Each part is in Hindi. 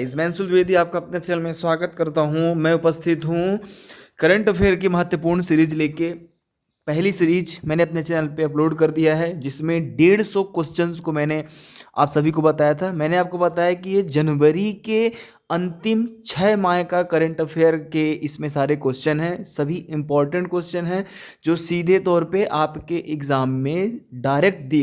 मैं अंशुल द्विवेदी आपका अपने चैनल में स्वागत करता हूं। मैं उपस्थित हूं करंट अफेयर की महत्वपूर्ण सीरीज लेके। पहली सीरीज मैंने अपने चैनल पे अपलोड कर दिया है जिसमें 150 क्वेश्चंस को मैंने आप सभी को बताया था। मैंने आपको बताया कि ये जनवरी के अंतिम 6 माह का करंट अफेयर के इसमें सारे क्वेश्चन हैं, सभी इंपॉर्टेंट क्वेश्चन हैं जो सीधे तौर पे आपके एग्ज़ाम में डायरेक्ट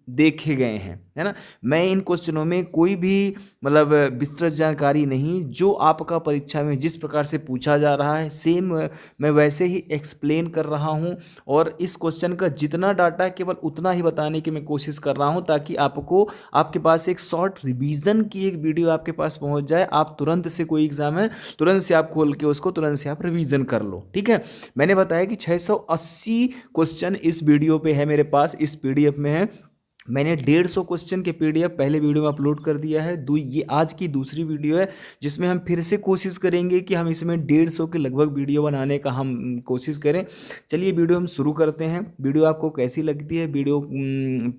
देखे गए हैं, है ना। मैं इन क्वेश्चनों में कोई भी मतलब विस्तृत जानकारी नहीं, जो आपका परीक्षा में जिस प्रकार से पूछा जा रहा है सेम मैं वैसे ही एक्सप्लेन कर रहा हूं। और इस क्वेश्चन का जितना डाटा है केवल उतना ही बताने की मैं कोशिश कर रहा हूं ताकि आपको आपके पास एक शॉर्ट रिवीजन की एक वीडियो आपके पास पहुंच जाए। आप तुरंत से कोई एग्जाम है तुरंत से आप खोल के उसको तुरंत से आप रिवीजन कर लो, ठीक है। मैंने बताया कि 680 क्वेश्चन इस वीडियो पे है, मेरे पास इस पीडीएफ में है। मैंने 150 क्वेश्चन के पीडीएफ पहले वीडियो में अपलोड कर दिया है। ये आज की दूसरी वीडियो है जिसमें हम फिर से कोशिश करेंगे कि हम इसमें 150 के लगभग वीडियो बनाने का हम कोशिश करें। चलिए वीडियो हम शुरू करते हैं। वीडियो आपको कैसी लगती है, वीडियो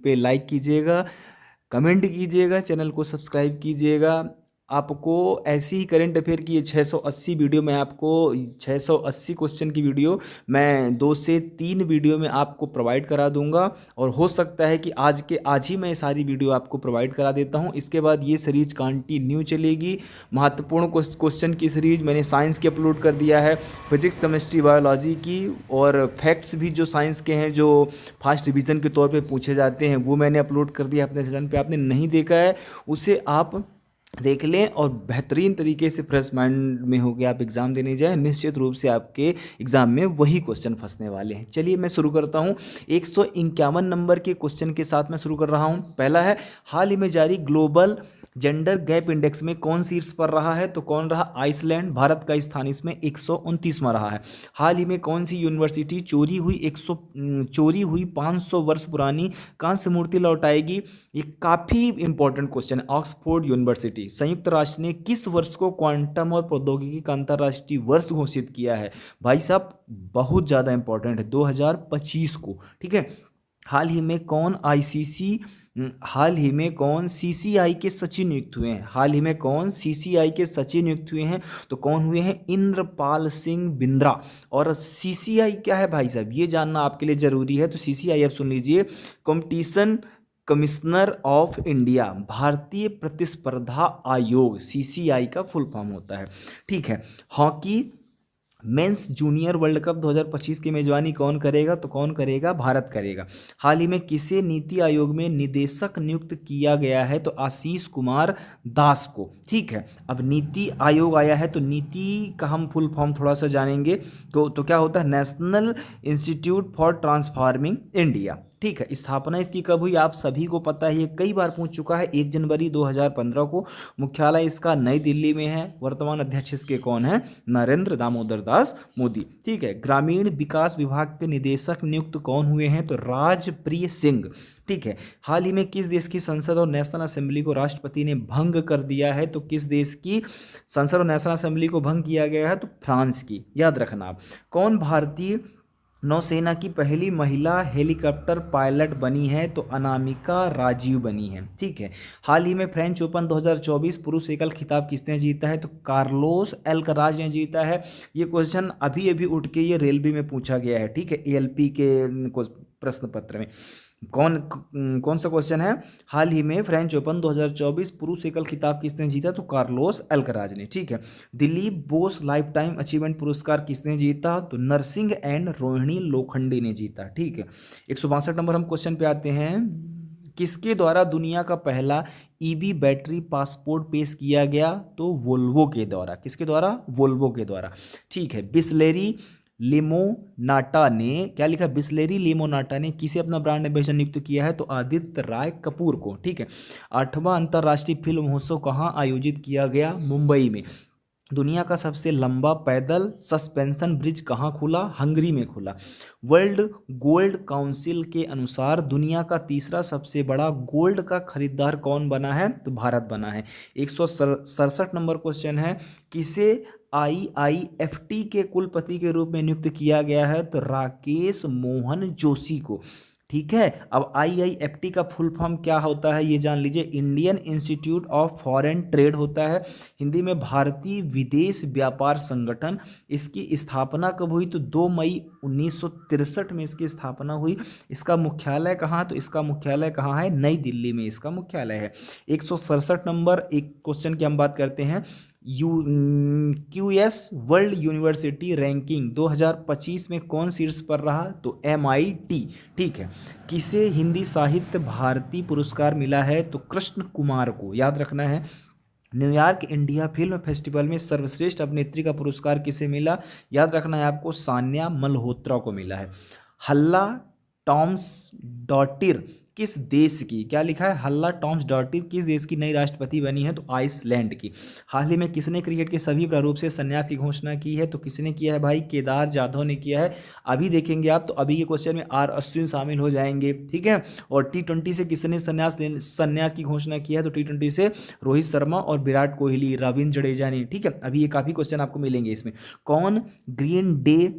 पे लाइक कीजिएगा, कमेंट कीजिएगा, चैनल को सब्सक्राइब कीजिएगा। आपको ऐसी ही करंट अफेयर की ये 680 वीडियो मैं आपको 680 क्वेश्चन की वीडियो मैं 2 से 3 वीडियो में आपको प्रोवाइड करा दूंगा। और हो सकता है कि आज ही मैं सारी वीडियो आपको प्रोवाइड करा देता हूं। इसके बाद ये सीरीज कंटिन्यू चलेगी। महत्वपूर्ण क्वेश्चन की सीरीज मैंने साइंस की अपलोड कर दिया है, फिजिक्स केमिस्ट्री बायोलॉजी की, और फैक्ट्स भी जो साइंस के हैं जो फास्ट रिवीजन के तौर पे पूछे जाते हैं वो मैंने अपलोड कर दिया अपने चैनल पे। आपने नहीं देखा है उसे आप देख लें और बेहतरीन तरीके से फ्रेश माइंड में होकर आप एग्ज़ाम देने जाएं। निश्चित रूप से आपके एग्ज़ाम में वही क्वेश्चन फंसने वाले हैं। चलिए मैं शुरू करता हूं। 151 नंबर के क्वेश्चन के साथ मैं शुरू कर रहा हूं। पहला है, हाल ही में जारी ग्लोबल जेंडर गैप इंडेक्स में कौन शीर्ष पर रहा है? तो कौन रहा? आइसलैंड। भारत का स्थान इसमें 129वां रहा है। हाल ही में कौन सी यूनिवर्सिटी चोरी हुई 500 वर्ष पुरानी कांस्य मूर्ति लौटाएगी? ये काफ़ी इंपॉर्टेंट क्वेश्चन है। Oxford university. संयुक्त राष्ट्र ने किस वर्ष को क्वांटम और प्रौद्योगिकी का अंतर्राष्ट्रीय वर्ष घोषित किया है? भाई साहब बहुत ज़्यादा इंपॉर्टेंट है, 2025 को, ठीक है। हाल ही में कौन सीसीआई के सचिव नियुक्त हुए हैं? हाल ही में कौन सीसीआई के सचिव नियुक्त हुए हैं? तो कौन हुए हैं? इंद्रपाल सिंह बिंद्रा। और सीसीआई क्या है भाई साहब, ये जानना आपके लिए जरूरी है। तो सीसीआई आप सुन लीजिए, कंपटीशन कमिश्नर ऑफ इंडिया, भारतीय प्रतिस्पर्धा आयोग, सीसीआई का फुल फॉर्म होता है, ठीक है। Hockey mains junior world cup 2025 की मेजबानी कौन करेगा? तो कौन करेगा? भारत करेगा। हाल ही में किसे नीति आयोग में निदेशक नियुक्त किया गया है? तो आशीष कुमार दास को, ठीक है। अब नीति आयोग आया है तो नीति का हम फुल फॉर्म थोड़ा सा जानेंगे। तो क्या होता है? National institute for transforming India, ठीक है। स्थापना इसकी कब हुई? आप सभी को पता है, ये कई बार पूछ चुका है। 1 जनवरी 2015 को। मुख्यालय इसका नई दिल्ली में है। वर्तमान अध्यक्ष इसके कौन है? नरेंद्र दामोदर दास मोदी, ठीक है। ग्रामीण विकास विभाग के निदेशक नियुक्त कौन हुए हैं? तो राजप्रिय सिंह, ठीक है। हाल ही में किस देश की संसद और नेशनल असेंबली को राष्ट्रपति ने भंग कर दिया है? तो किस देश की संसद और नेशनल असेंबली को भंग किया गया है? तो फ्रांस की, याद रखना आप। कौन भारतीय नौसेना की पहली महिला हेलीकॉप्टर पायलट बनी है? तो अनामिका राजीव बनी है, ठीक है। हाल ही में फ्रेंच ओपन 2024 पुरुष एकल खिताब किसने जीता है? तो कार्लोस अल्कराज ने जीता है। ये क्वेश्चन अभी अभी उठ के ये रेलवे में पूछा गया है, ठीक है, एएलपी के प्रश्न पत्र में। कौन सा क्वेश्चन है? हाल ही में फ्रेंच ओपन 2024 पुरुष एकल खिताब किसने जीता? तो कार्लोस अल्कराज ने, ठीक है। Dilip Bose life time achievement पुरस्कार किसने जीता? तो नरसिंह एंड रोहिणी लोखंडे ने जीता, ठीक है। 162 नंबर हम क्वेश्चन पे आते हैं। किसके द्वारा दुनिया का पहला ईवी बैटरी पासपोर्ट पेश किया गया? तो वोल्वो के द्वारा। किसके द्वारा? वोल्वो के द्वारा, ठीक है। बिस्लेरी लिमोनाटा ने क्या लिखा? बिस्लेरी लिमोनाटा ने किसे अपना ब्रांड एम्बेसडर नियुक्त किया है? तो आदित्य राय कपूर को, ठीक है। 8वां अंतर्राष्ट्रीय फिल्म महोत्सव कहाँ आयोजित किया गया? मुंबई में। दुनिया का सबसे लंबा पैदल सस्पेंशन ब्रिज कहाँ खुला? हंगरी में खुला। वर्ल्ड गोल्ड काउंसिल के अनुसार दुनिया का तीसरा सबसे बड़ा गोल्ड का खरीदार कौन बना है? तो भारत बना है। 167 नंबर क्वेश्चन है, किसे आईआईएफटी के कुलपति के रूप में नियुक्त किया गया है? तो राकेश मोहन जोशी को, ठीक है। अब IIFT का फुल फॉर्म क्या होता है ये जान लीजिए, Indian institute of foreign trade होता है, हिंदी में भारतीय विदेश व्यापार संगठन। इसकी स्थापना कब हुई? तो 2 मई 1963 में इसकी स्थापना हुई। इसका मुख्यालय कहाँ? तो इसका मुख्यालय कहाँ है? नई दिल्ली में इसका मुख्यालय है। 167 नंबर एक क्वेश्चन की हम बात करते हैं। QS वर्ल्ड यूनिवर्सिटी रैंकिंग 2025 में कौन शीर्ष पर रहा? तो MIT। ठीक है। किसे हिंदी साहित्य भारती पुरस्कार मिला है? तो कृष्ण कुमार को, याद रखना है। न्यूयॉर्क इंडिया फिल्म फेस्टिवल में सर्वश्रेष्ठ अभिनेत्री का पुरस्कार किसे मिला? याद रखना है आपको, सान्या मल्होत्रा को मिला है। हल्ला टॉम्स डॉटिर किस देश की, क्या लिखा है? हल्ला टॉम्स डॉटिर किस देश की नई राष्ट्रपति बनी है? तो आइसलैंड की। हाल ही में किसने क्रिकेट के सभी प्रारूप से संन्यास की घोषणा की है? तो किसने किया है भाई? केदार जाधव ने किया है। अभी देखेंगे आप, तो अभी के क्वेश्चन में R अश्विन शामिल हो जाएंगे, ठीक है। और T20 से किसने संन्यास की घोषणा किया है? तो T20 से रोहित शर्मा और विराट कोहली, रविंद्र जडेजा ने, ठीक है। अभी ये काफी क्वेश्चन आपको मिलेंगे इसमें। कौन ग्रीन डे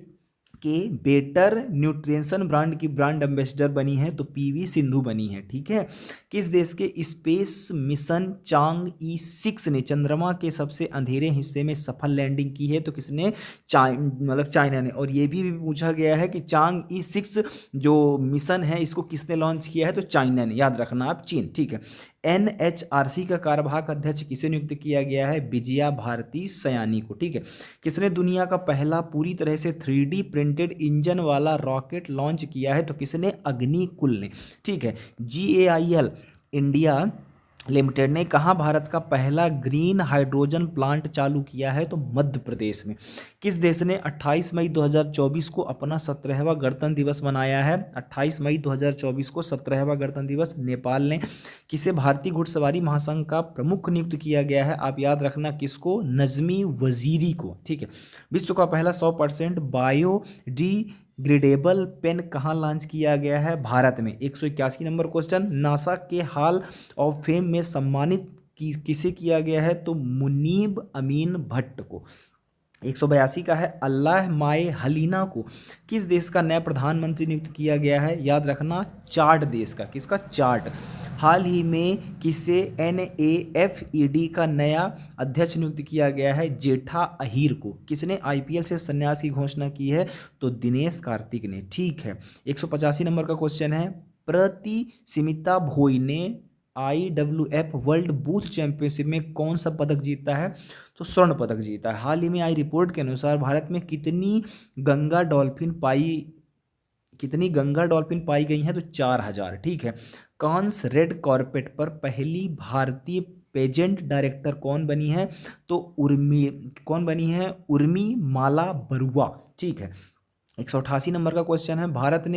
के बेटर न्यूट्रिशन ब्रांड की ब्रांड एम्बेसडर बनी है? तो PV सिंधु बनी है, ठीक है। किस देश के स्पेस मिशन चांग-E6 ने चंद्रमा के सबसे अंधेरे हिस्से में सफल लैंडिंग की है? तो किसने? चाइना ने। और ये भी पूछा गया है कि चांग-E6 जो मिशन है इसको किसने लॉन्च किया है? तो चाइना ने, याद रखना आप, चीन, ठीक है। NHRC का कार्यवाहक अध्यक्ष किसे नियुक्त किया गया है? विजया भारती सयानी को, ठीक है। किसने दुनिया का पहला पूरी तरह से 3D प्रिंटेड इंजन वाला रॉकेट लॉन्च किया है? तो किसने? अग्निकुल ने, ठीक है। GAIL इंडिया लिमिटेड ने कहाँ भारत का पहला ग्रीन हाइड्रोजन प्लांट चालू किया है? तो मध्य प्रदेश में। किस देश ने 28 मई 2024 को अपना 17वां गणतंत्र दिवस मनाया है? 28 मई 2024 को 17वां गणतंत्र दिवस नेपाल ने। किसे भारतीय घुड़सवारी महासंघ का प्रमुख नियुक्त किया गया है? आप याद रखना, किसको? नजमी वजीरी को, ठीक है। विश्व का पहला 100% बायोडिग्रेडेबल पेन कहाँ लॉन्च किया गया है? भारत में। 181 नंबर क्वेश्चन, नासा के हॉल ऑफ फेम में सम्मानित किसे किया गया है? तो मुनीब अमीन भट्ट को। 182 का है, अल्लाह माए हलीना को किस देश का नया प्रधानमंत्री नियुक्त किया गया है? याद रखना, चाड देश का। किसका? चाड। हाल ही में किसे NAFED का नया अध्यक्ष नियुक्त किया गया है? जेठा अहीर को। किसने IPL से संन्यास की घोषणा की है? तो दिनेश कार्तिक ने, ठीक है। 185 नंबर का क्वेश्चन है, प्रतिस्मिता भोई ने IWF वर्ल्ड बूथ चैंपियनशिप में कौन सा पदक जीता है? तो स्वर्ण पदक जीता है। हाल ही में आई रिपोर्ट के अनुसार भारत में कितनी गंगा डॉल्फिन पाई गई हैं? तो 4000, ठीक है। कांस रेड कॉर्पेट पर पहली भारतीय पेजेंट डायरेक्टर कौन बनी है? तो उर्मी माला बरुआ, ठीक है। 188 नंबर का क्वेश्चन है, भारत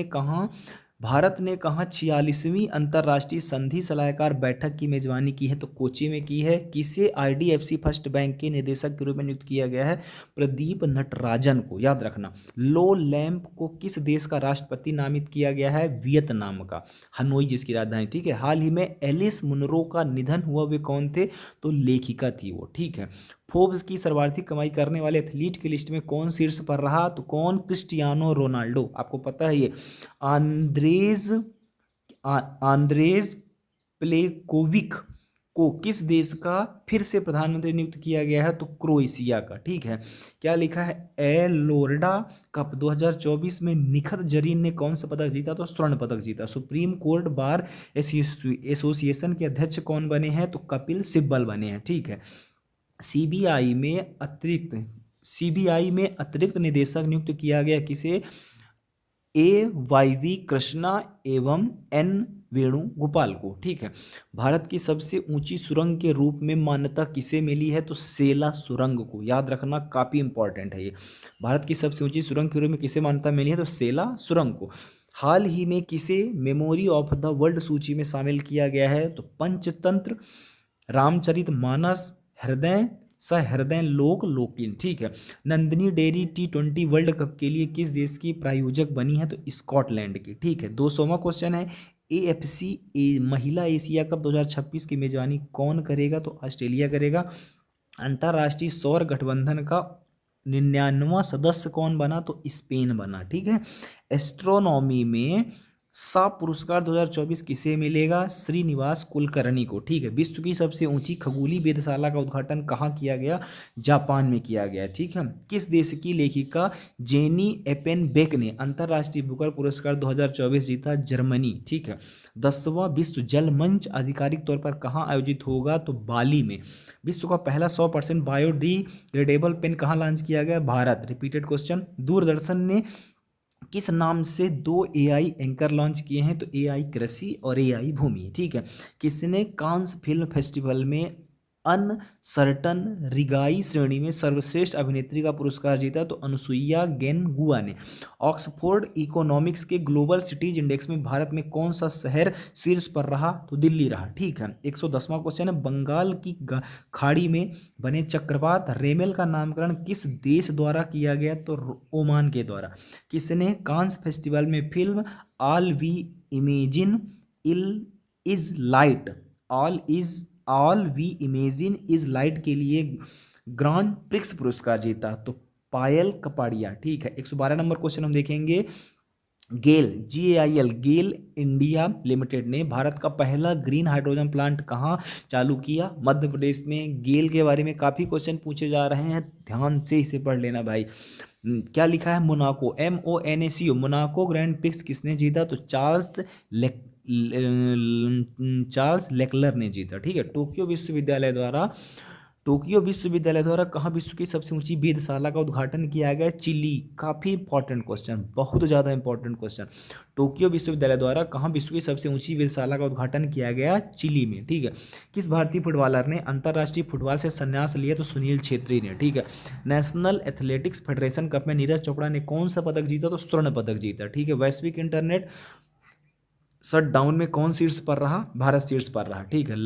ने कहाँ 46वीं अंतर्राष्ट्रीय संधि सलाहकार बैठक की मेजबानी की है? तो कोची में की है। किसे IDFC फर्स्ट बैंक के निदेशक के रूप में नियुक्त किया गया है? प्रदीप नटराजन को, याद रखना। लो लैम्प को किस देश का राष्ट्रपति नामित किया गया है? वियतनाम का, हनोई जिसकी राजधानी, ठीक है। हाल ही में एलिस मुनरो का निधन हुआ, वे कौन थे? तो लेखिका थी वो, ठीक है। फोर्ब्स की सर्वाधिक कमाई करने वाले एथलीट की लिस्ट में कौन शीर्ष पर रहा? तो कौन? क्रिस्टियानो रोनाल्डो, आपको पता है ये। आंद्रेज प्लेकोविक को किस देश का फिर से प्रधानमंत्री नियुक्त किया गया है? तो क्रोएशिया का, ठीक है। क्या लिखा है? एलोर्डा कप 2024 में निखत जरीन ने कौन सा पदक जीता? तो स्वर्ण पदक जीता। सुप्रीम कोर्ट बार एसोसिएशन के अध्यक्ष कौन बने हैं? तो कपिल सिब्बल बने हैं, ठीक है। सीबीआई में अतिरिक्त निदेशक नियुक्त किया गया किसे? AYV कृष्णा एवं N वेणुगोपाल को, ठीक है। भारत की सबसे ऊंची सुरंग के रूप में मान्यता किसे मिली है? तो सेला सुरंग को, याद रखना, काफी इंपॉर्टेंट है ये। भारत की सबसे ऊंची सुरंग के रूप में किसे मान्यता मिली है? तो सेला सुरंग को। हाल ही में किसे मेमोरी ऑफ द वर्ल्ड सूची में शामिल किया गया है? तो पंचतंत्र, रामचरितमानस, सहृदय लोकिन, ठीक है। Nandini dairy T20 world cup के लिए किस देश की प्रायोजक बनी है? तो स्कॉटलैंड की, ठीक है। 200वां क्वेश्चन है, AFC महिला एशिया कप 2026 की मेजबानी कौन करेगा? तो ऑस्ट्रेलिया करेगा। अंतर्राष्ट्रीय सौर गठबंधन का 99वां सदस्य कौन बना? तो स्पेन बना, ठीक है। एस्ट्रोनॉमी में सा पुरस्कार 2024 किसे मिलेगा? श्रीनिवास कुलकर्णी को। ठीक है। विश्व की सबसे ऊंची खगोलीय वेधशाला का उद्घाटन कहाँ किया गया? जापान में किया गया। ठीक है। किस देश की लेखिका जेनी एपेनबेक ने अंतर्राष्ट्रीय बुकर पुरस्कार 2024 जीता? जर्मनी। ठीक है। 10वां विश्व जल मंच आधिकारिक तौर पर कहाँ आयोजित होगा? तो बाली में। विश्व का पहला 100% बायोडिग्रेडेबल पेन कहाँ लॉन्च किया गया? भारत। Repeated question. दूरदर्शन ने किस नाम से 2 एआई एंकर लॉन्च किए हैं? तो एआई कृषि और एआई भूमि। ठीक है। किसने कांस फिल्म फेस्टिवल में अनसर्टन रिगाई श्रेणी में सर्वश्रेष्ठ अभिनेत्री का पुरस्कार जीता? तो अनुसुईया गेनगुआ ने। ऑक्सफोर्ड इकोनॉमिक्स के ग्लोबल सिटीज इंडेक्स में भारत में कौन सा शहर शीर्ष पर रहा? तो दिल्ली रहा। ठीक है। 110वां क्वेश्चन है, बंगाल की खाड़ी में बने चक्रवात रेमेल का नामकरण किस देश द्वारा किया गया? तो ओमान के द्वारा। किसने कांस फेस्टिवल में film All We Imagine All We Imagine is Light के लिए ग्रांड प्रिक्स पुरस्कार जीता? तो पायल कपाड़िया। ठीक है। 112 नंबर क्वेश्चन हम देखेंगे। गेल GAIL गेल इंडिया लिमिटेड ने भारत का पहला ग्रीन हाइड्रोजन प्लांट कहाँ चालू किया? मध्य प्रदेश में। गेल के बारे में काफ़ी क्वेश्चन पूछे जा रहे हैं, ध्यान से इसे पढ़ लेना भाई। क्या लिखा है? Monaco, MONACO। Monaco grand prix किसने जीता? तो चार्ल्स लेक्लर ने जीता। ठीक है। टोक्यो विश्वविद्यालय द्वारा कहाँ विश्व की सबसे ऊंची वेधशाला का उद्घाटन किया गया? चिली। काफ़ी इंपॉर्टेंट क्वेश्चन, बहुत ज़्यादा इंपॉर्टेंट क्वेश्चन। टोक्यो विश्वविद्यालय द्वारा कहाँ विश्व की सबसे ऊंची वेधशाला का उद्घाटन किया गया? चिली में। ठीक है। किस भारतीय फुटबॉलर ने अंतर्राष्ट्रीय फुटबॉल से संन्यास लिया? तो सुनील छेत्री ने। ठीक है। नेशनल एथलेटिक्स फेडरेशन कप में नीरज चोपड़ा ने कौन सा पदक जीता? तो स्वर्ण पदक जीता। ठीक है। वैश्विक इंटरनेट शट डाउन में कौन शीर्ष पर रहा? भारत शीर्ष पर रहा। ठीक है।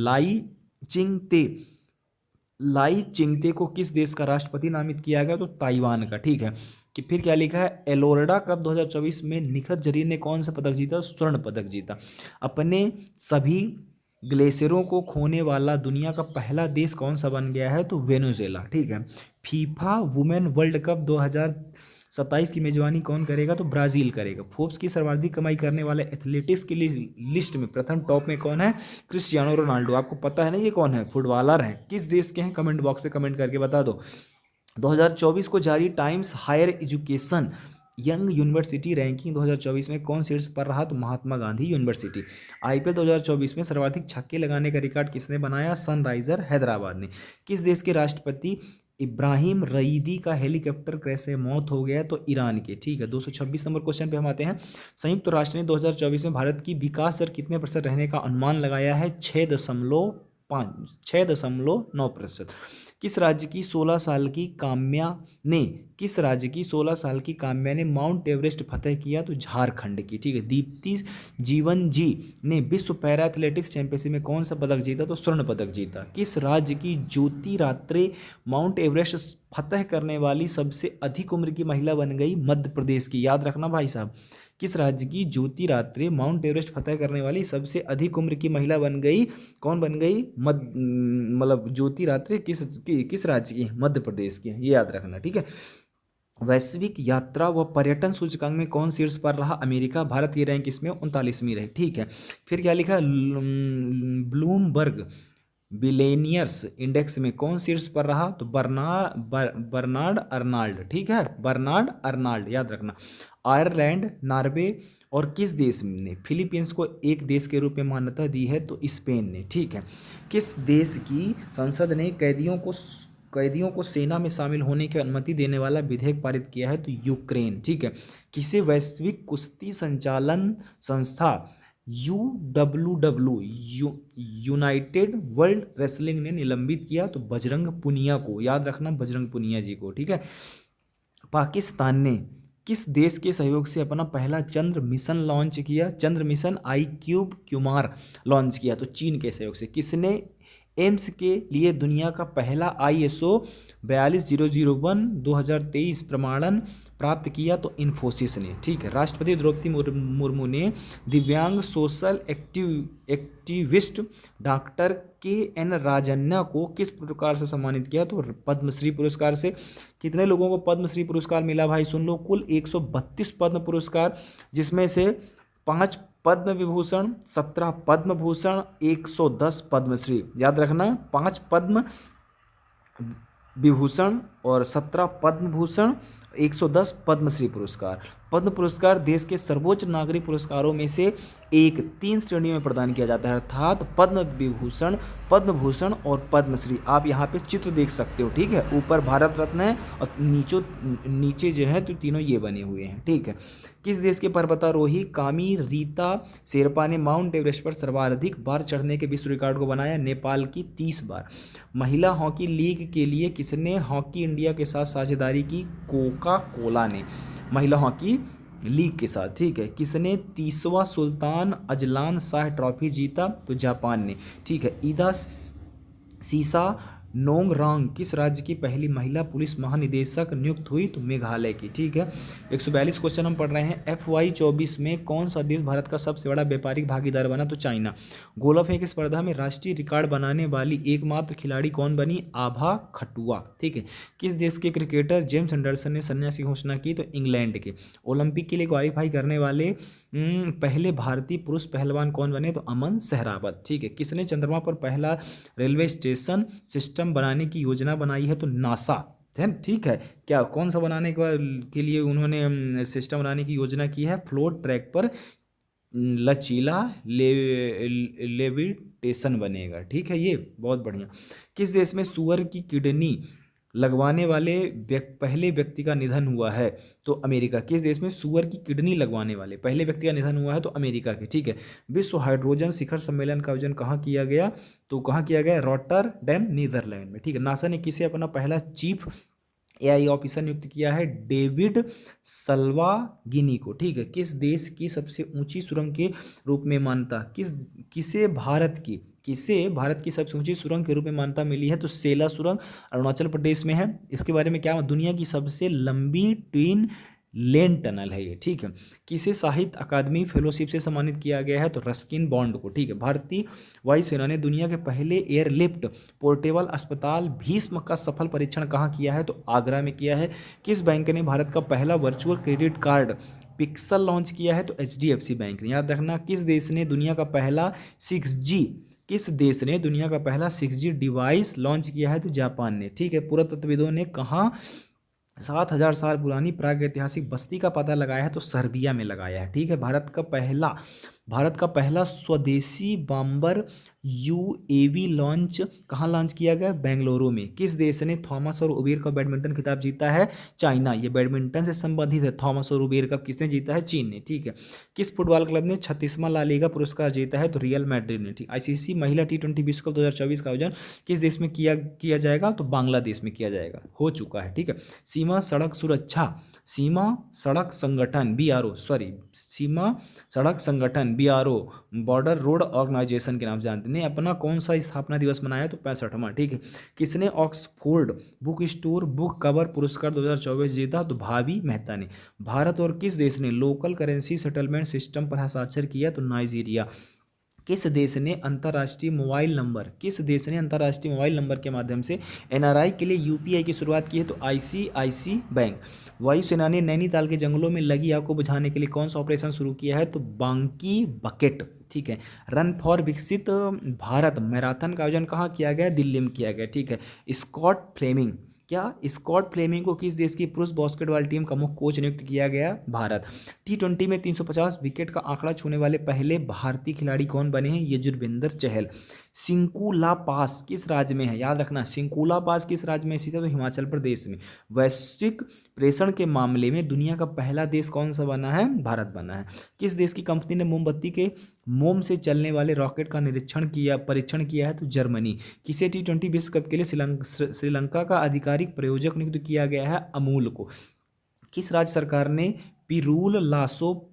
लाई चिंगते को किस देश का राष्ट्रपति नामित किया गया? तो ताइवान का। ठीक है। कि फिर क्या लिखा है? एलोरेडा कप 2024 में निखत जरीन ने कौन सा पदक जीता? स्वर्ण पदक जीता। अपने सभी ग्लेशियरों को खोने वाला दुनिया का पहला देश कौन सा बन गया है? तो वेनेजुएला। ठीक है। फीफा वुमेन वर्ल्ड कप 2027 की मेजबानी कौन करेगा? तो ब्राजील करेगा। फोर्ब्स की सर्वाधिक कमाई करने वाले एथलेटिक्स की लिस्ट में प्रथम टॉप में कौन है? Cristiano Ronaldo. आपको पता है ना ये कौन है? फुटबॉलर हैं। किस देश के हैं? कमेंट बॉक्स पे कमेंट करके बता दो। 2024 को जारी Times Higher Education Young University ranking 2024 में कौन शीर्ष पर रहा? तो महात्मा गांधी यूनिवर्सिटी। IPL 2024 में सर्वाधिक छक्के लगाने का रिकॉर्ड किसने बनाया? सनराइजर हैदराबाद ने। किस देश के राष्ट्रपति इब्राहिम रईदी का हेलीकॉप्टर क्रैश से मौत हो गया? तो ईरान के। ठीक है। 226 नंबर क्वेश्चन पे हम आते हैं। संयुक्त राष्ट्र ने 2024 में भारत की विकास दर कितने % रहने का अनुमान लगाया है? 6.9%। किस राज्य की 16 साल की काम्या ने माउंट एवरेस्ट फतेह किया? तो झारखंड की। ठीक है। दीप्ति जीवन जी ने विश्व पैरा एथलेटिक्स चैंपियनशिप में कौन सा पदक जीता? तो स्वर्ण पदक जीता। किस राज्य की ज्योति रात्रे माउंट एवरेस्ट फतेह करने वाली सबसे अधिक उम्र की महिला बन गई? मध्य प्रदेश की। याद रखना भाई साहब। किस राज्य की ज्योति रात्रे माउंट एवरेस्ट फतेह करने वाली सबसे अधिक उम्र की महिला बन गई? कौन बन गई? मतलब ज्योति रात्रे किस राज्य की? मध्य प्रदेश की। ये याद रखना। ठीक है। वैश्विक यात्रा व पर्यटन सूचकांक में कौन शीर्ष पर रहा? अमेरिका। भारत की रैंक इसमें 39वीं रही। ठीक है। फिर क्या लिखा? ब्लूमबर्ग बिलेनियर्स इंडेक्स में कौन शीर्ष पर रहा? तो बर्नार्ड अर्नाल्ड। ठीक है। बर्नार्ड अर्नाल्ड याद रखना। आयरलैंड, नॉर्वे और किस देश ने फिलीपींस को एक देश के रूप में मान्यता दी है? तो स्पेन ने। ठीक है। किस देश की संसद ने कैदियों को सेना में शामिल होने की अनुमति देने वाला विधेयक पारित किया है? तो यूक्रेन। ठीक है। किसे वैश्विक कुश्ती संचालन संस्था UWW यूनाइटेड वर्ल्ड रेसलिंग ने निलंबित किया? तो बजरंग पुनिया को। याद रखना, बजरंग पुनिया जी को। ठीक है। पाकिस्तान ने किस देश के सहयोग से अपना पहला चंद्र मिशन लॉन्च किया? चंद्र मिशन ICubeMar लॉन्च किया? तो चीन के सहयोग से। किसने एम्स के लिए दुनिया का पहला ISO 42001 2023 प्रमाणन प्राप्त किया? तो इन्फोसिस ने। ठीक है। राष्ट्रपति द्रौपदी मुर्मू ने दिव्यांग social activist doctor KN Rajanna को किस पुरस्कार से सम्मानित किया? तो पद्मश्री पुरस्कार से। कितने लोगों को पद्मश्री पुरस्कार मिला भाई? सुन लो, कुल 132 पद्म पुरस्कार, जिसमें से 5 पद्म विभूषण, 17 पद्म भूषण, 110 पद्मश्री। याद रखना, 5 पद्म विभूषण और 17 पद्म भूषण, 110 पद्मश्री पुरस्कार। पद्म पुरस्कार देश के सर्वोच्च नागरिक पुरस्कारों में से एक 3 श्रेणियों में प्रदान किया जाता है, अर्थात पद्म विभूषण, पद्म भूषण और पद्मश्री। आप यहाँ पे चित्र देख सकते हो, ठीक है। ऊपर भारत रत्न है और नीचे जो है तो तीनों ये बने हुए हैं, ठीक है। किस देश के पर्वतारोही कामी रीता शेरपा ने माउंट एवरेस्ट पर सर्वाधिक बार चढ़ने के विश्व रिकॉर्ड को बनाया? नेपाल की 30 बार। महिला हॉकी लीग के लिए किसने हॉकी इंडिया के साथ साझेदारी की? कोका कोला ने महिला हॉकी लीग के साथ, ठीक है। किसने 30वां सुल्तान अजलान शाह ट्रॉफी जीता? तो जापान ने, ठीक है। ईदा सीसा नोंगरांग किस राज्य की पहली महिला पुलिस महानिदेशक नियुक्त हुई? तो मेघालय की, ठीक है। 142 क्वेश्चन हम पढ़ रहे हैं। FY24 में कौन सा देश भारत का सबसे बड़ा व्यापारिक भागीदार बना? तो चाइना। गोला फेंक स्पर्धा में राष्ट्रीय रिकॉर्ड बनाने वाली एकमात्र खिलाड़ी कौन बनी? आभा खटुआ, ठीक है। किस देश के क्रिकेटर जेम्स एंडरसन ने संन्यास की घोषणा की? तो इंग्लैंड के। ओलंपिक के लिए क्वालिफाई करने वाले पहले भारतीय पुरुष पहलवान कौन बने? तो अमन सहरावत, ठीक है। किसने चंद्रमा पर पहला रेलवे स्टेशन सिस्टम बनाने की योजना बनाई है? तो नासा है, ठीक है। क्या कौन सा बनाने के लिए उन्होंने सिस्टम बनाने की योजना की है? फ्लोट ट्रैक पर लचीला लेविटेशन बनेगा, ठीक है। ये बहुत बढ़िया। किस देश में सुअर की किडनी लगवाने वाले पहले व्यक्ति का निधन हुआ है? तो अमेरिका। किस देश में सुअर की किडनी लगवाने वाले पहले व्यक्ति का निधन हुआ है? तो अमेरिका के, ठीक है। विश्व हाइड्रोजन शिखर सम्मेलन का आयोजन कहाँ किया गया? तो कहाँ किया गया? रॉटरडैम, नीदरलैंड में, ठीक है। नासा ने किसे अपना पहला चीफ AI ऑफिसर नियुक्त किया है? डेविड सल्वागिनी को, ठीक है। किस देश की सबसे ऊंची सुरंग के रूप में मान्यता किसे भारत की सबसे ऊंची सुरंग के रूप में मान्यता मिली है? तो सेला सुरंग अरुणाचल प्रदेश में है। इसके बारे में क्या? दुनिया की सबसे लंबी ट्विन लेन टनल है ये, ठीक है। किसे साहित्य अकादमी फेलोशिप से सम्मानित किया गया है? तो रस्किन बॉन्ड को, ठीक है। भारतीय वायुसेना ने दुनिया के पहले एयरलिफ्ट पोर्टेबल अस्पताल भीष्म का सफल परीक्षण कहाँ किया है? तो आगरा में किया है। किस बैंक ने भारत का पहला virtual credit card pixel launch किया है? तो HDFC बैंक ने। याद रखना, किस देश ने दुनिया का पहला 6G डिवाइस लॉन्च किया है? तो जापान ने, ठीक है। पुरातत्वविदों ने कहाँ 7000 साल पुरानी प्रागैतिहासिक बस्ती का पता लगाया है? तो सर्बिया में लगाया है, ठीक है। भारत का पहला स्वदेशी बॉम्बर UAV लॉन्च कहाँ लॉन्च किया गया? बेंगलुरु में। किस देश ने थॉमस और उबेर का बैडमिंटन खिताब जीता है? चाइना। ये बैडमिंटन से संबंधित है। थॉमस और उबेर कप किसने जीता है? चीन ने, ठीक है। किस फुटबॉल क्लब ने 36वां ला लीगा पुरस्कार जीता है? तो रियल मैड्रिड ने, ठीक। ICC महिला T20 विश्व कप 2024 का आयोजन किस देश में किया जाएगा? तो बांग्लादेश में किया जाएगा, हो चुका है, ठीक है। सीमा सड़क संगठन BRO बॉर्डर रोड ऑर्गेनाइजेशन के नाम से जानते हैं, अपना कौन सा स्थापना दिवस मनाया? तो 65वां, ठीक है। किसने Oxford book store book cover पुरस्कार 2024 जीता? तो भाभी मेहता ने। भारत और किस देश ने लोकल करेंसी सेटलमेंट सिस्टम पर हस्ताक्षर किया? तो नाइजीरिया। किस देश ने अंतर्राष्ट्रीय मोबाइल नंबर के माध्यम से NRI के लिए UPI की शुरुआत की है? तो ICICI बैंक। वायुसेना ने नैनीताल के जंगलों में लगी आग को बुझाने के लिए कौन सा ऑपरेशन शुरू किया है? तो बांकी बकेट, ठीक है। रन फॉर विकसित भारत मैराथन का आयोजन कहाँ किया गया? दिल्ली में किया गया, ठीक है। स्कॉट फ्लेमिंग को किस देश की पुरुष बास्केटबॉल टीम का मुख्य कोच नियुक्त किया गया? भारत। T20 में 350 विकेट का आंकड़ा छूने वाले पहले भारतीय खिलाड़ी कौन बने हैं? यजुर्वेंद्र चहल। सिंकुला पास किस राज्य में है? याद रखना, सिंकुला पास किस राज्य में स्थित है? तो हिमाचल प्रदेश में। वैश्विक प्रेषण के मामले में दुनिया का पहला देश कौन सा बना है? भारत बना है। किस देश की कंपनी ने मोमबत्ती के मोम से चलने वाले रॉकेट का परीक्षण किया है? तो जर्मनी। किसे T20 विश्व कप के लिए श्रीलंका का आधिकारिक प्रायोजक नियुक्त किया गया है? अमूल को। किस राज्य सरकार ने पिरूल लासो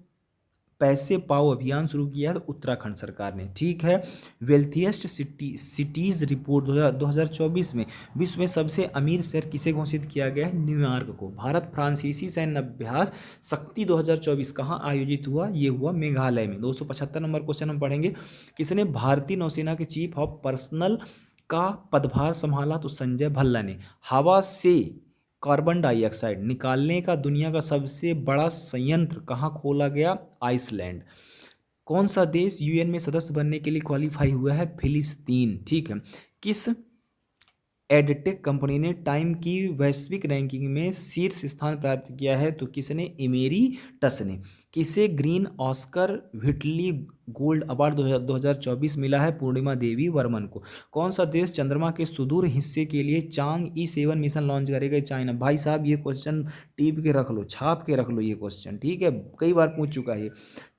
पैसे पाओ अभियान शुरू किया है? तो उत्तराखंड सरकार ने, ठीक है। वेल्थिएस्ट सिटीज रिपोर्ट 2024 में विश्व में सबसे अमीर शहर किसे घोषित किया गया है? न्यूयॉर्क को। भारत फ्रांसीसी सैन्य अभ्यास शक्ति 2024 कहाँ आयोजित हुआ? ये हुआ मेघालय में। 275 नंबर क्वेश्चन हम पढ़ेंगे। किसने भारतीय नौसेना के चीफ ऑफ पर्सनल का पदभार संभाला? तो संजय भल्ला ने। हवा से कार्बन डाइऑक्साइड निकालने का दुनिया का सबसे बड़ा संयंत्र कहाँ खोला गया? आइसलैंड। कौन सा देश यूएन में सदस्य बनने के लिए क्वालिफाई हुआ है? फिलिस्तीन। ठीक है। किस एडटेक कंपनी ने टाइम की वैश्विक रैंकिंग में शीर्ष स्थान प्राप्त किया है? तो किसने? इमेरिटस ने। किसे green Oscar Whitley gold award 2024 मिला है? पूर्णिमा देवी वर्मन को। कौन सा देश चंद्रमा के सुदूर हिस्से के लिए चांग E7 मिशन लॉन्च करेगा? चाइना। भाई साहब ये क्वेश्चन टीप के रख लो, छाप के रख लो ये क्वेश्चन, ठीक है, कई बार पूछ चुका है।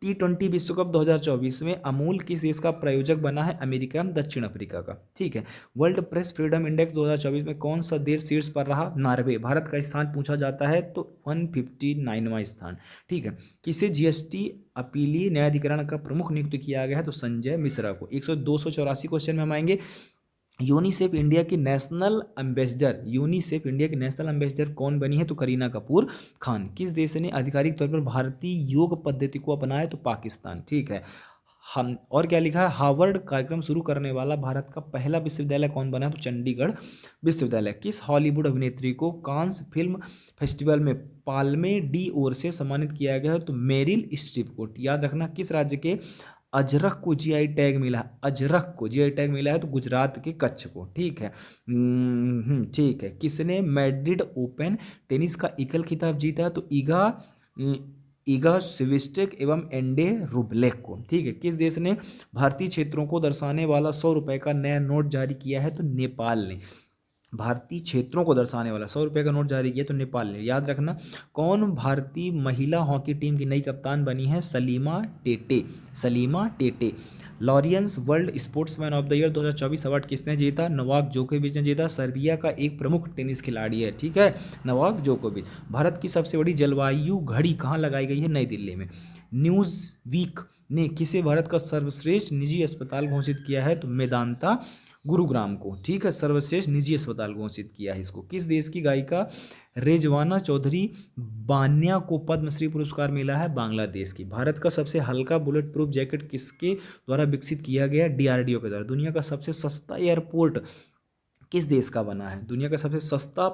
T20 विश्व कप 2024 में अमूल किस देश का प्रायोजक बना है? अमेरिका, दक्षिण अफ्रीका का। ठीक है। वर्ल्ड प्रेस फ्रीडम इंडेक्स 2024 में कौन सा देश शीर्ष पर रहा? नॉर्वे। भारत का स्थान पूछा जाता है तो 159वां स्थान। ठीक है। किसे जीएसटी अपीलीय न्यायाधिकरण का प्रमुख नियुक्त किया गया है? तो संजय मिश्रा को। 284 क्वेश्चन में हम आएंगे। यूनिसेफ इंडिया की नेशनल एम्बेसडर कौन बनी है? तो करीना कपूर खान। किस देश ने आधिकारिक तौर पर भारतीय योग पद्धति को अपनाया? तो पाकिस्तान। ठीक है। हम और क्या लिखा है? हार्वर्ड कार्यक्रम शुरू करने वाला भारत का पहला विश्वविद्यालय कौन बना है? तो चंडीगढ़ विश्वविद्यालय। किस हॉलीवुड अभिनेत्री को कांस फिल्म फेस्टिवल में पाल्मे डी ओर से सम्मानित किया गया है? तो मेरिल स्ट्रीप को। याद रखना किस राज्य के अजरक को जीआई टैग मिला है? अजरक को जीआई टैग मिला है तो गुजरात के कच्छ को। ठीक है। ठीक है। किसने मैड्रिड ओपन टेनिस का एकल खिताब जीता है? तो ईगा स्विस्टेक एवं एंडे रुबलेक को। ठीक है। किस देश ने भारतीय क्षेत्रों को दर्शाने वाला 100 रुपए का नया नोट जारी किया है? तो नेपाल ने। भारतीय क्षेत्रों को दर्शाने वाला 100 रुपए का नोट जारी किया तो नेपाल ने। याद रखना कौन भारतीय महिला हॉकी टीम की नई कप्तान बनी है? Salima Tete. Laureus world sportsman of the year 2024 award किसने जीता? नोवाक जोकोविच ने जीता। सर्बिया का एक प्रमुख टेनिस खिलाड़ी है। ठीक है, नोवाक जोकोविच। भारत की सबसे बड़ी जलवायु घड़ी कहाँ लगाई गई है? नई दिल्ली में। न्यूज़ वीक ने किसे भारत का सर्वश्रेष्ठ निजी अस्पताल घोषित किया है? तो मेदांता गुरुग्राम को। ठीक है, सर्वश्रेष्ठ निजी अस्पताल घोषित किया है इसको। किस देश की गायिका रेजवाना चौधरी बान्या को पद्मश्री पुरस्कार मिला है? बांग्लादेश की। भारत का सबसे हल्का बुलेट प्रूफ जैकेट किसके द्वारा विकसित किया गया? डीआरडीओ के द्वारा। दुनिया का सबसे सस्ता एयरपोर्ट किस देश का बना है? दुनिया का सबसे सस्ता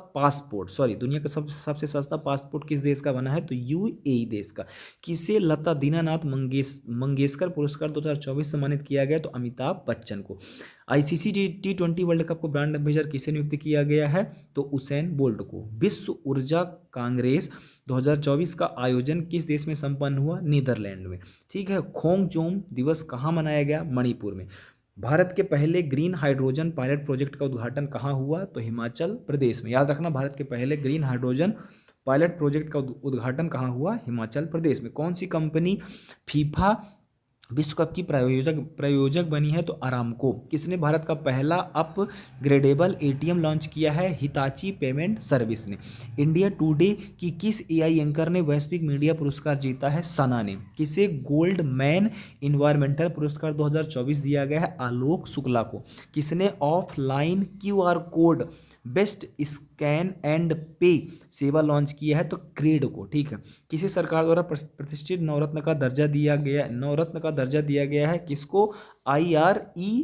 पासपोर्ट किस देश का बना है? तो यूएई देश का। किसे लता दीनानाथ मंगेशकर पुरस्कार 2024 सम्मानित किया गया? तो अमिताभ बच्चन को। आईसीसी T20 वर्ल्ड कप को ब्रांड एम्बेसडर किसे नियुक्त किया गया है? तो उसेन बोल्ट को। विश्व ऊर्जा कांग्रेस 2024 का आयोजन किस देश में संपन्न हुआ? नीदरलैंड में। ठीक है। खोंगजोम दिवस कहाँ मनाया गया? मणिपुर में। भारत के पहले ग्रीन हाइड्रोजन पायलट प्रोजेक्ट का उद्घाटन कहाँ हुआ? तो हिमाचल प्रदेश में। याद रखना भारत के पहले ग्रीन हाइड्रोजन पायलट प्रोजेक्ट का उद्घाटन कहाँ हुआ? हिमाचल प्रदेश में। कौन सी कंपनी फीफा विश्व कप की प्रायोजक बनी है? तो अरामको। किसने भारत का पहला अपग्रेडेबल एटीएम लॉन्च किया है? हिताची पेमेंट सर्विस ने। इंडिया टुडे की किस एआई एंकर ने वैश्विक मीडिया पुरस्कार जीता है? सना ने। किसे गोल्ड मैन इन्वायरमेंटल पुरस्कार 2024 दिया गया है? आलोक शुक्ला को। किसने offline QR code best scan and पे सेवा लॉन्च किया है? तो क्रेड को। ठीक है। किसी सरकार द्वारा प्रतिष्ठित नवरत्न का दर्जा दिया गया है किसको? IREDA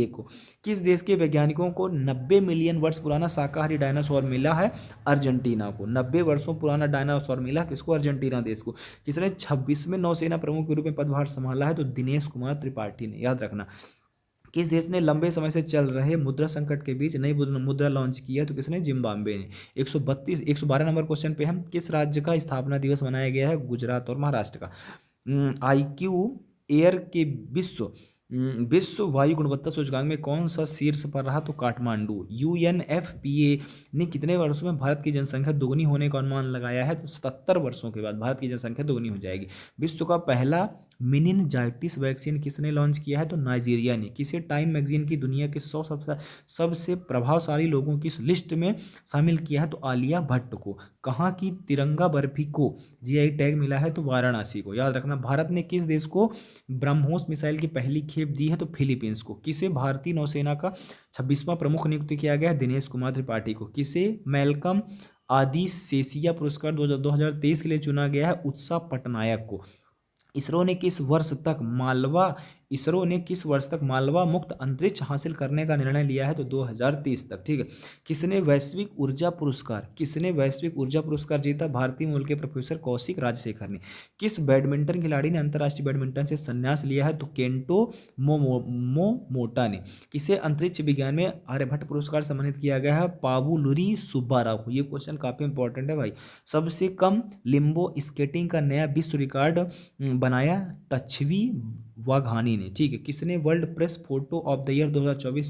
को। किस देश के वैज्ञानिकों को 90 मिलियन वर्ष पुराना शाकाहारी डायनासोर मिला है? अर्जेंटीना को। 90 वर्षों पुराना डायनासोर मिला किसको? अर्जेंटीना देश को। किसने 26वें नौसेना प्रमुख के रूप में पदभार संभाला है? तो दिनेश कुमार त्रिपाठी ने। याद रखना किस देश ने लंबे समय से चल रहे मुद्रा संकट के बीच नई मुद्रा लॉन्च किया? तो किसने? जिम्बाब्वे ने। 112 नंबर क्वेश्चन पे हम किस राज्य का स्थापना दिवस मनाया गया है? गुजरात और महाराष्ट्र का। IQ एयर के विश्व वायु गुणवत्ता सूचकांक में कौन सा शीर्ष पर रहा? तो काठमांडू। UNFPA ने कितने वर्षों में भारत की जनसंख्या दोगुनी होने का अनुमान लगाया है? तो 77 वर्षों के बाद भारत की जनसंख्या दोगुनी हो जाएगी। विश्व का पहला मेनिनजाइटिस वैक्सीन किसने लॉन्च किया है? तो नाइजीरिया ने। किसे टाइम मैगजीन की दुनिया के 100 सबसे प्रभावशाली लोगों की लिस्ट में शामिल किया है? तो आलिया भट्ट को। कहाँ की तिरंगा बर्फी को GI टैग मिला है? तो वाराणसी को। याद रखना भारत ने किस देश को ब्रह्मोस मिसाइल की पहली खेप दी है? तो फिलीपींस को। किसे भारतीय नौसेना का 26वां प्रमुख नियुक्त किया गया? दिनेश कुमार त्रिपाठी को। किसे मैल्कम आदिसेसिया पुरस्कार 2023 के लिए चुना गया है? उत्साह पटनायक को। इसरो ने किस वर्ष तक मालवा इसरो ने किस वर्ष तक मालवा मुक्त अंतरिक्ष हासिल करने का निर्णय लिया है? तो 2030 तक। ठीक है। किसने वैश्विक ऊर्जा पुरस्कार जीता? भारतीय मूल के प्रोफेसर कौशिक राजशेखर ने। किस बैडमिंटन खिलाड़ी ने अंतर्राष्ट्रीय बैडमिंटन से संन्यास लिया है? तो केंटो मोमोटा ने। किसे अंतरिक्ष विज्ञान में आर्यभट्ट पुरस्कार सम्मानित किया गया है? पावुलुरी सुब्बाराव को। ये क्वेश्चन काफी इंपॉर्टेंट है भाई। सबसे कम लिम्बो स्केटिंग का नया विश्व रिकॉर्ड बनाया? तच्छवी वाघानी ने। ठीक है। किसने world press photo of the year 2024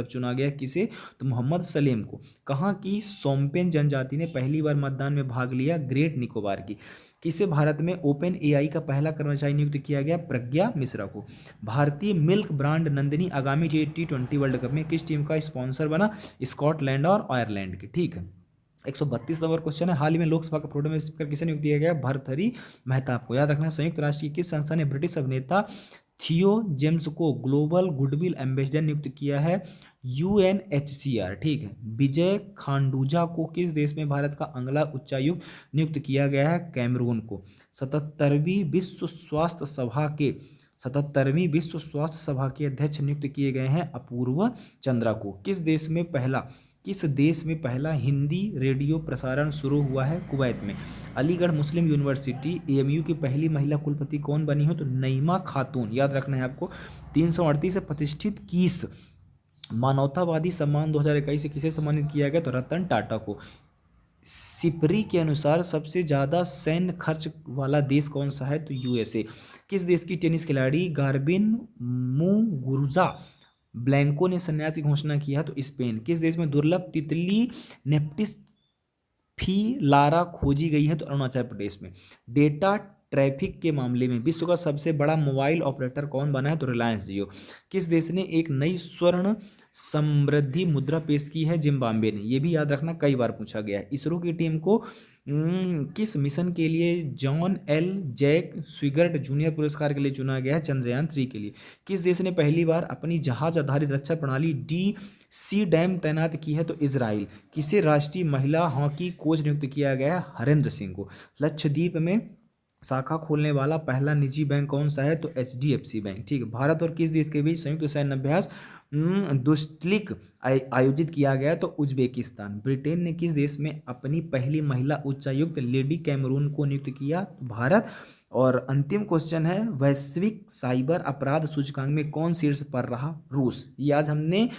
चुना गया? किसे? तो मोहम्मद सलीम को। कहाँ की सोम्पेन जनजाति ने पहली बार मतदान में भाग लिया? ग्रेट निकोबार की। किसे भारत में ओपन एआई का पहला कर्मचारी नियुक्त किया गया? प्रज्ञा मिश्रा को। भारतीय मिल्क ब्रांड नंदिनी आगामी T20 वर्ल्ड कप में किस टीम का स्पॉन्सर बना? स्कॉटलैंड और आयरलैंड की। ठीक है। 132 नंबर क्वेश्चन है। हाल ही में लोकसभा का प्रोटेम स्पीकर किसे नियुक्त किया गया? भर्तृहरि मेहताब को। याद रखना, संयुक्त राष्ट्र की किस संस्था ने ब्रिटिश अभिनेता थियो जेम्स को ग्लोबल गुडविल एम्बेसडर नियुक्त किया है? UNHCR। ठीक है। विजय खांडूजा को किस देश में भारत का अगला उच्चायुक्त नियुक्त किया गया है? कैमरून को। 77वीं विश्व स्वास्थ्य सभा के अध्यक्ष नियुक्त किए गए हैं? अपूर्व चंद्रा को। किस देश में पहला हिंदी रेडियो प्रसारण शुरू हुआ है? कुवैत में। अलीगढ़ मुस्लिम यूनिवर्सिटी AMU की पहली महिला कुलपति कौन बनी हो? तो नईमा खातून। याद रखना है आपको। 338 से प्रतिष्ठित किस मानवतावादी सम्मान 2021 से किसे सम्मानित किया गया? तो रतन टाटा को। सिपरी के अनुसार सबसे ज़्यादा सैन्य खर्च वाला देश कौन सा है? तो USA। किस देश की टेनिस खिलाड़ी गार्बिन मुगुरुजा ब्लैंको ने संन्यास की घोषणा किया है? तो स्पेन। किस देश में दुर्लभ तितली नेप्टिस फिलारा खोजी गई है? तो अरुणाचल प्रदेश में। डेटा ट्रैफिक के मामले में विश्व का सबसे बड़ा मोबाइल ऑपरेटर कौन बना है? तो रिलायंस जियो। किस देश ने एक नई स्वर्ण समृद्धि मुद्रा पेश की है? जिम्बाब्वे ने। ये भी याद रखना, कई बार पूछा गया है। इसरो की टीम को किस मिशन के लिए जॉन एल जैक स्विगर्ट जूनियर पुरस्कार के लिए चुना गया है? चंद्रयान 3 के लिए। किस देश ने पहली बार अपनी जहाज आधारित रक्षा प्रणाली DCDAM तैनात की है? तो इजराइल। किसे राष्ट्रीय महिला हॉकी कोच नियुक्त किया गया है? हरेंद्र सिंह को। लक्षद्वीप में शाखा खोलने वाला पहला निजी बैंक कौन सा है? तो HDFC बैंक। ठीक है। भारत और किस देश के बीच संयुक्त सैन्य अभ्यास दुस्टलिक आयोजित किया गया? तो उज्बेकिस्तान। ब्रिटेन ने किस देश में अपनी पहली महिला उच्चायुक्त लेडी कैमरून को नियुक्त किया? भारत। और अंतिम क्वेश्चन है, वैश्विक साइबर अपराध सूचकांक में कौन शीर्ष पर रहा? रूस। ये आज हमने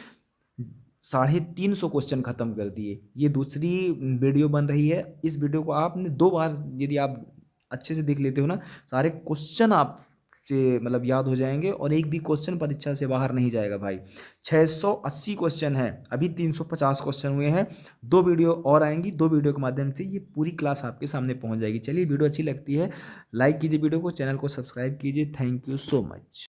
350 क्वेश्चन खत्म कर दिए। ये दूसरी वीडियो बन रही है। इस वीडियो को आपने 2 बार यदि आप अच्छे से देख लेते हो ना, सारे क्वेश्चन आप से मतलब याद हो जाएंगे और एक भी क्वेश्चन परीक्षा से बाहर नहीं जाएगा भाई। 680 क्वेश्चन है, अभी 350 क्वेश्चन हुए हैं। 2 वीडियो और आएंगी, 2 वीडियो के माध्यम से ये पूरी क्लास आपके सामने पहुंच जाएगी। चलिए, वीडियो अच्छी लगती है लाइक कीजिए, वीडियो को, चैनल को सब्सक्राइब कीजिए। Thank you so much.